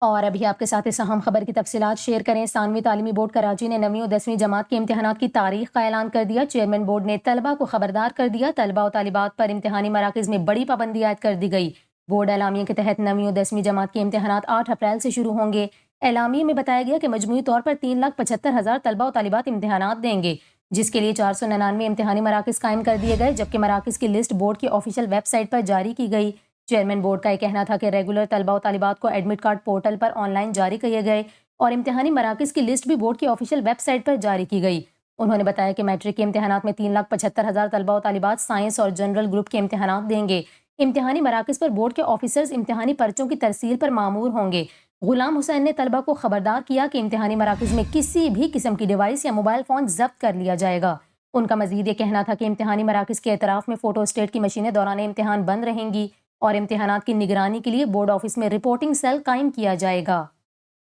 اور ابھی آپ کے ساتھ اس اہم خبر کی تفصیلات شیئر کریں۔ ثانوی تعلیمی بورڈ کراچی نے 9ویں اور 10ویں جماعت کے امتحانات کی تاریخ کا اعلان کر دیا۔ چیئرمین بورڈ نے طلبہ کو خبردار کر دیا۔ طلبہ و طالبات پر امتحانی مراکز میں بڑی پابندی عائد کر دی گئی۔ بورڈ اعلامیے کے تحت 9ویں اور 10ویں جماعت کے امتحانات 8 اپریل سے شروع ہوں گے۔ اعلامیے میں بتایا گیا کہ مجموعی طور پر 3,75,000 طلبہ و طالبات امتحانات دیں گے، جس کے لیے 499 امتحانی مراکز قائم کر دیے گئے، جبکہ مراکز کی لسٹ بورڈ کی آفیشیل ویب سائٹ پر جاری کی گئی۔ چیئرمین بورڈ کا یہ کہنا تھا کہ ریگولر طلبہ و طالبات کو admit card portal per on line جاری کیے گئے اور امتحانی مراکز کی لسٹ بھی بورڈ کی آفیشیل ویب سائٹ پر جاری کی گئی۔ انہوں نے بتایا کہ میٹرک کے امتحانات میں 3,75,000 طلبہ و طالبات سائنس اور جنرل گروپ کے امتحانات دیں گے۔ امتحانی مراکز پر بورڈ کے آفیسرز امتحانی پرچوں کی ترسیل پر مامور ہوں گے۔ غلام حسین نے طلبہ کو خبردار کیا کہ امتحانی مراکز میں کسی بھی قسم کی ڈیوائس یا موبائل فون ضبط کر لیا جائے گا۔ ان کا مزید یہ کہنا تھا کہ امتحانی مراکز کے اعتراف میں فوٹو اسٹیٹ کی مشینیں دوران امتحان بند رہیں گی اور امتحانات کی نگرانی کے لیے بورڈ آفس میں رپورٹنگ سیل قائم کیا جائے گا۔